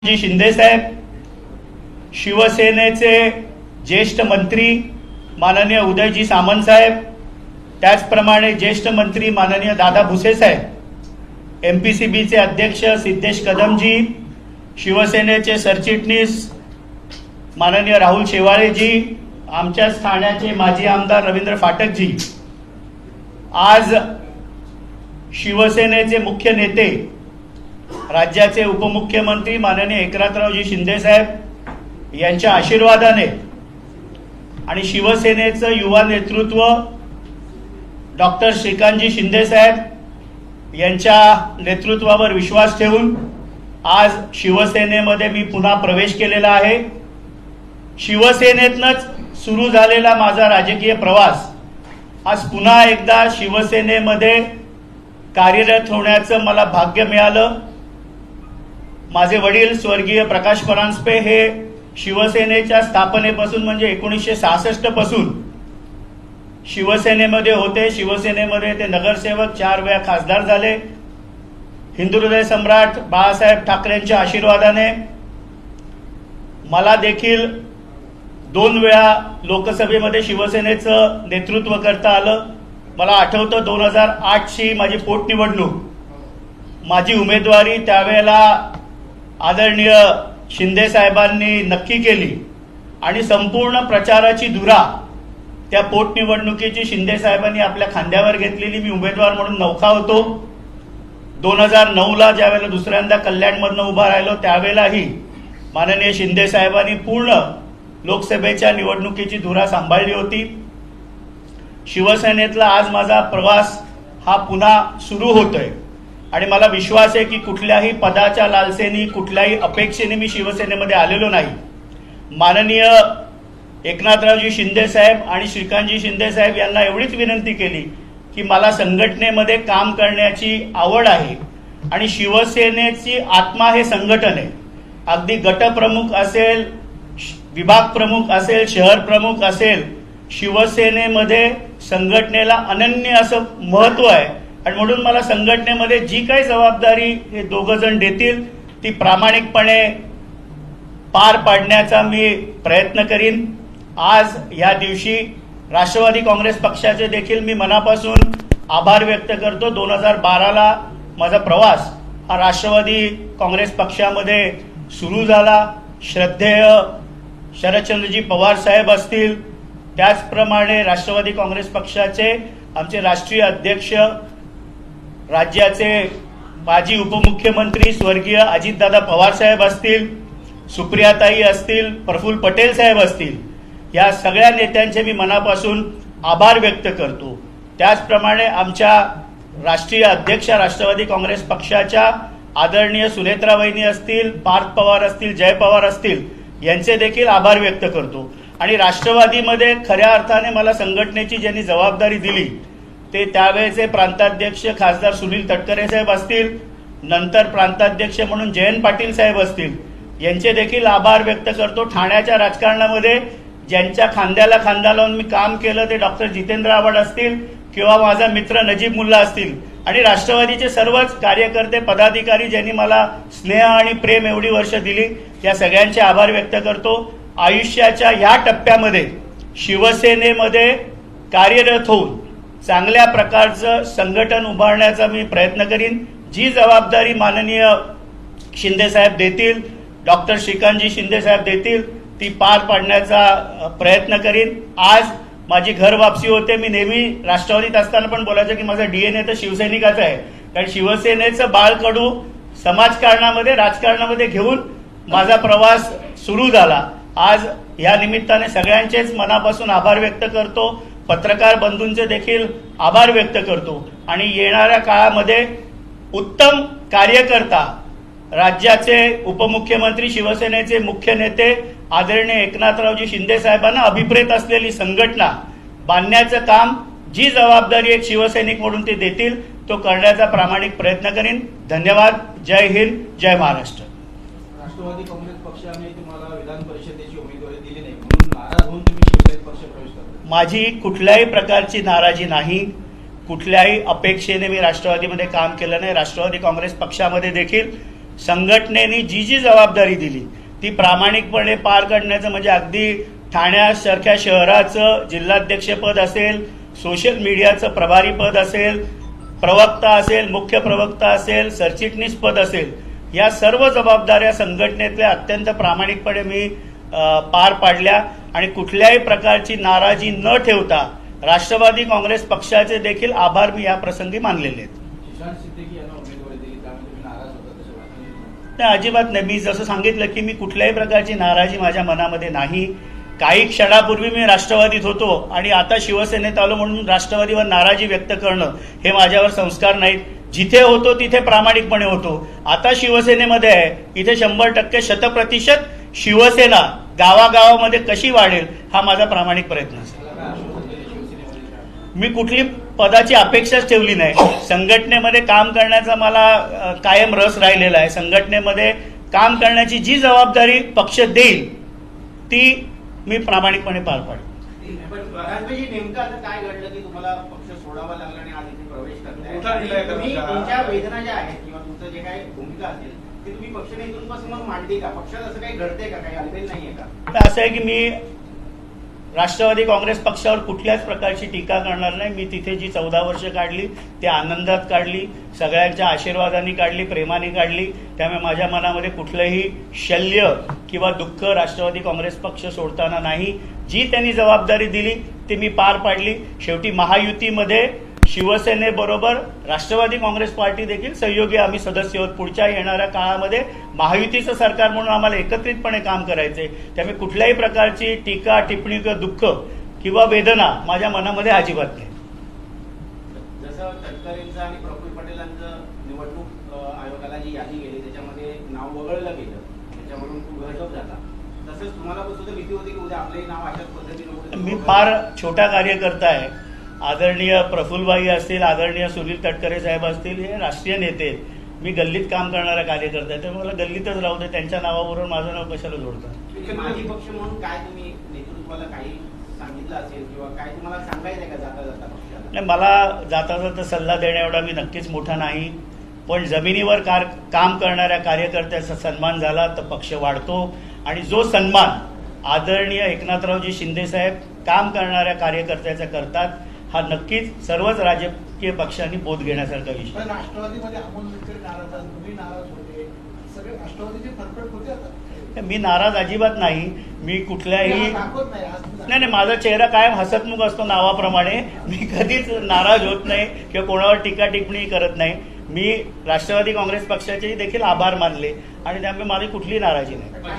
जी शिंदे साहेब, शिवसेनेचे ज्येष्ठ मंत्री माननीय उदयजी सामंत साहेब, त्याचप्रमाणे ज्येष्ठ मंत्री माननीय दादा भुसे साहेब, MPCBचे अध्यक्ष सिद्धेश कदमजी, शिवसेनेचे सरचिटणीस माननीय राहुल शेवाळेजी, आमच्याच ठाण्याचे माजी आमदार रवींद्र फाटकजी, आज शिवसेनेचे मुख्य नेते राज्याचे उपमुख्यमंत्री माननीय एकनाथरावजी शिंदे साहेब यांच्या आशीर्वादाने आणि शिवसेनेचं युवा नेतृत्व डॉक्टर श्रीकांतजी शिंदे साहेब यांच्या नेतृत्वावर विश्वास ठेवून आज शिवसेनेमध्ये मी पुन्हा प्रवेश केलेला आहे। शिवसेनेतनच सुरू झालेला माझा राजकीय प्रवास आज पुन्हा एकदा शिवसेनेमध्ये कार्यरत होण्याचं मला भाग्य मिळालं। माझे वडील स्वर्गीय प्रकाश परांजपे हे शिवसेनेच्या स्थापनेपासून म्हणजे 1966 पासून शिवसेनेमध्ये होते। शिवसेनेमध्ये ते नगरसेवक, 4 वेळा खासदार झाले। हिंदू हृदय सम्राट बाळासाहेब ठाकरेंच्या आशीर्वादाने मला देखील 2 वेळा लोकसभेमध्ये शिवसेनेचं नेतृत्व करता आलं। मला आठवतं 2008ची माझी पोटनिवडणूक, माझी उमेदवारी त्यावेळेला आदरणीय शिंदे साहेबांनी नक्की केली आणि संपूर्ण प्रचाराची धुरा त्या पोटनिवडणुकीची शिंदे साहेबांनी आपल्या खांद्यावर घेतलेली। मी उमेदवार म्हणून नौखा होतो। 2009ला ज्यावेळेला दुसऱ्यांदा कल्याणमधनं उभा राहिलो त्यावेळेलाही माननीय शिंदे साहेबांनी पूर्ण लोकसभेच्या निवडणुकीची धुरा सांभाळली होती। शिवसेनेतला आज माझा प्रवास हा पुन्हा सुरू होतोय आणि मला विश्वास आहे की कुठल्याही पदाच्या लालसेनी, कुठल्याही अपेक्षेने मी शिवसेनेमध्ये आलेलो नाही। माननीय एकनाथरावजी शिंदे साहेब आणि श्रीकांतजी शिंदे साहेब यांना एवढीच विनंती केली की मला संघटनेमध्ये काम करण्याची आवड आहे आणि शिवसेनेची आत्मा हे संघटन आहे। अगदी गटप्रमुख असेल, विभाग प्रमुख असेल, शहर प्रमुख असेल, शिवसेनेमध्ये संघटनेला अनन्य असं महत्व आहे आणि म्हणून मला संघटनेमध्ये जी काही जबाबदारी हे दोघं जण देतील ती प्रामाणिकपणे पार पाडण्याचा मी प्रयत्न करीन। आज या दिवशी राष्ट्रवादी काँग्रेस पक्षाचे देखील मी मनापासून आभार व्यक्त करतो। 2012ला माझा प्रवास हा राष्ट्रवादी काँग्रेस पक्षामध्ये सुरू झाला। श्रद्धेय शरदचंद्रजी पवार साहेब असतील, त्याचप्रमाणे राष्ट्रवादी काँग्रेस पक्षाचे आमचे राष्ट्रीय अध्यक्ष, राज्याचे माजी उपमुख्यमंत्री स्वर्गीय अजितदादा पवार साहेब असतील, सुप्रियाताई असतील, प्रफुल्ल पटेल साहेब असतील, या सगळ्या नेत्यांचे मी मनापासून आभार व्यक्त करतो। त्याचप्रमाणे आमच्या राष्ट्रीय अध्यक्षा राष्ट्रवादी काँग्रेस पक्षाच्या आदरणीय सुनेत्रा वहिनी असतील, पार्थ पवार असतील, जय पवार असतील, यांचे देखील आभार व्यक्त करतो। आणि राष्ट्रवादीमध्ये खऱ्या अर्थाने मला संघटनेची ज्यांनी जबाबदारी दिली ते त्यावेळेचे प्रांताध्यक्ष खासदार सुनील तटकरे साहेब असतील, नंतर प्रांताध्यक्ष म्हणून जयंत पाटील साहेब असतील, यांचे देखील आभार व्यक्त करतो। ठाण्याच्या राजकारणामध्ये ज्यांच्या खांद्याला खांदा लावून मी काम केलं ते डॉक्टर जितेंद्र आव्हाड असतील किंवा माझा मित्र नजीब मुल्ला असतील आणि राष्ट्रवादीचे सर्वच कार्यकर्ते, पदाधिकारी ज्यांनी मला स्नेह आणि प्रेम एवढी वर्ष दिली, या सगळ्यांचे आभार व्यक्त करतो। आयुष्याच्या या टप्प्यामध्ये शिवसेनेमध्ये कार्यरत होऊन चांगल्या प्रकारचं संघटन उभारण्याचा मी प्रयत्न करीन। जी जबाबदारी माननीय शिंदे साहेब देतील, डॉक्टर श्रीकांतजी शिंदे साहेब देतील, ती पार पाडण्याचा प्रयत्न करीन। आज माझी घर वापसी होते। मी नेहमी राष्ट्रवादीत असताना पण बोलायचं की माझा DNA तर शिवसैनिकाचा आहे, कारण शिवसेनेचं बाळकडू समाजकारणामध्ये, राजकारणामध्ये घेऊन माझा प्रवास सुरू झाला। आज या निमित्ताने सगळ्यांचेच मनापासून आभार व्यक्त करतो। पत्रकार बंधूंचे देखील आभार व्यक्त करतो आणि येणाऱ्या काळामध्ये उत्तम कार्यकर्ता, राज्याचे उपमुख्यमंत्री, शिवसेनेचे मुख्य नेते आदरणीय एकनाथरावजी शिंदे साहेबांना अभिप्रेत असलेली संघटना बांधण्याचं काम, जी जबाबदारी एक शिवसैनिक म्हणून ते देतील तो करण्याचा प्रामाणिक प्रयत्न करीन। धन्यवाद। जय हिंद, जय महाराष्ट्र। राष्ट्रवादी काँग्रेस पक्षाने तुम्हाला विधान परिषदेची उमेदवारी दिली नाही म्हणून नाराज होऊन तुम्ही शिवसेनेत पक्ष प्रवेश करता? माझी कुठल्याही प्रकारची नाराजी नाही, कुठल्याही अपेक्षेने मी राष्ट्रवादीमध्ये काम केलं नाही। राष्ट्रवादी काँग्रेस पक्षामध्ये देखील संघटनेने जी जी जबाबदारी दिली ती प्रामाणिकपणे पार करण्याचं म्हणजे अगदी ठाण्यासारख्या शहराचं जिल्हाध्यक्षपद असेल, सोशल मीडियाचं प्रभारी पद असेल, प्रवक्ता असेल, मुख्य प्रवक्ता असेल, सरचिटणीस पद असेल, या सर्व जबाबदाऱ्या संघटनेतल्या अत्यंत प्रामाणिकपणे मी पार पाडल्या आणि कुठल्याही प्रकारची नाराजी न ठेवता राष्ट्रवादी काँग्रेस पक्षाचे देखील आभार मी या प्रसंगी मानलेले आहेत. किसान सिद्दीकी यांना उमेदवारी दिली त्यामुळे तुम्ही नाराज होता तसे वाटलं? नाही, अजिबात नाही. मी जसं सांगितलं की मी कुठल्याही प्रकारची नाराजी माझ्या मनामध्ये नाही. काही क्षणापूर्वी मी राष्ट्रवादीत होतो आणि आता शिवसेनेत आलो म्हणून राष्ट्रवादीवर नाराजी व्यक्त करणं हे माझ्यावर संस्कार नाहीत. जिथे होतो तिथे प्रामाणिकपणे होतो. आता शिवसेनेमध्ये आहे, इथे 100% शतप्रतिशत शिवसेना गावागावामध्ये कशी वाढेल हा माझा प्रामाणिक प्रयत्न असेल. मला काय आश्वासन दिले शिवसेनेमध्ये? मी कुठली पदाची अपेक्षाच ठेवली नाही. संघटनेमध्ये काम करण्याचा मला कायम रस राहिलेला आहे. संघटनेमध्ये काम करण्याची जी जबाबदारी पक्ष देईल ती मी प्रामाणिकपणे पार पाडेल. पण राजभाई, नेमकं आता काय घडलं की तुम्हाला पक्ष सोडावा लागला आणि आज इथे प्रवेश मोठा निर्णय करताय? का तुम्ही तुमचा? तुमच्या वेदना ज्या आहेत किंवा तुमचं जे काही भूमिका असेल ते तुम्ही पक्ष नेतृत्वासमोर मग मांडली का? पक्षात असं काही घडतंय का? काही अडचण नाहीये का? तर असं आहे की मी राष्ट्रवादी काँग्रेस पक्षावर कुठल्याच प्रकारची टीका करणार नाही. मी तिथे जी 14 वर्ष काढली ते आनंदात काढली, सगळ्यांच्या आशीर्वादाने काढली, प्रेमाने काढली. त्यामुळे माझ्या मनामध्ये कुठलंही शल्य किंवा दुःख राष्ट्रवादी काँग्रेस पक्ष सोडताना नाही. जी त्यांनी जबाबदारी दिली ती मी पार पाडली. शेवटी महायुतीमध्ये शिवसेनेबरोबर राष्ट्रवादी काँग्रेस पार्टी देखील सहयोगी आम्ही सदस्य आहोत. पुढच्या येणाऱ्या काळामध्ये महायुतीचं सरकार म्हणून आम्हाला एकत्रितपणे काम करायचंय. त्यामुळे कुठल्याही प्रकारची टीका, टिप्पणी किंवा दुःख किंवा वेदना माझ्या मनामध्ये अजिबात नाही. जसं तटकरेंचं आणि प्रफुल्ल पटेलांचं निवडणूक आयोगाला जी यादी गेली त्याच्यामध्ये नाव वगळलं गेलं, त्याच्यावरून खूप गजब झाला. तसंच तुम्हाला पण सुद्धा भीती होती की उद्या आपलंही नाव अशाच पद्धतीने उडेल? मी फार छोटा कार्यकर्ता आहे. आदरणीय प्रफुल्लभाई असतील, आदरणीय सुनील तटकरे साहेब असतील, हे राष्ट्रीय नेते आहेत. मी गल्लीत काम करणारा कार्यकर्ता आहे. त्यामुळे मला गल्लीतच राहू दे. त्यांच्या नावावरून माझं नाव कशाला जोडतात? माजी पक्ष म्हणून काय तुम्ही नेतृत्वाला काही सांगितलं असेल किंवा काय तुम्हाला सांगायचं आहे का जाता जाता पक्षाला? नाही, मला जाता जाता सल्ला देण्या एवढा मी नक्कीच मोठा नाही. पण जमिनीवर काम करणाऱ्या कार्यकर्त्याचा सन्मान झाला तर पक्ष वाढतो आणि जो सन्मान आदरणीय एकनाथरावजी शिंदे साहेब काम करणाऱ्या कार्यकर्त्याचा करतात हा नक्कीच सर्वच राजकीय पक्षांनी बोध घेण्यासारखा विषय. पण राष्ट्रवादीमध्ये अमोल मिटकरी नाराज आहेत, तुम्ही नाराज होते, सगळे राष्ट्रवादीचे फरफट होते. आता मी नाराज अजिबात नाही. मी कुठल्याही दाखवत नाही आज तुम्ही नाही, माझा चेहरा कायम हसतमुख असतो नावाप्रमाणे. मी कधीच नाराज होत नाही किंवा कोणावर टीका टिप्पणी करत नाही. मी राष्ट्रवादी काँग्रेस पक्षाचेही देखील आभार मानले आणि त्यामुळे माझी कुठलीही नाराजी नाही.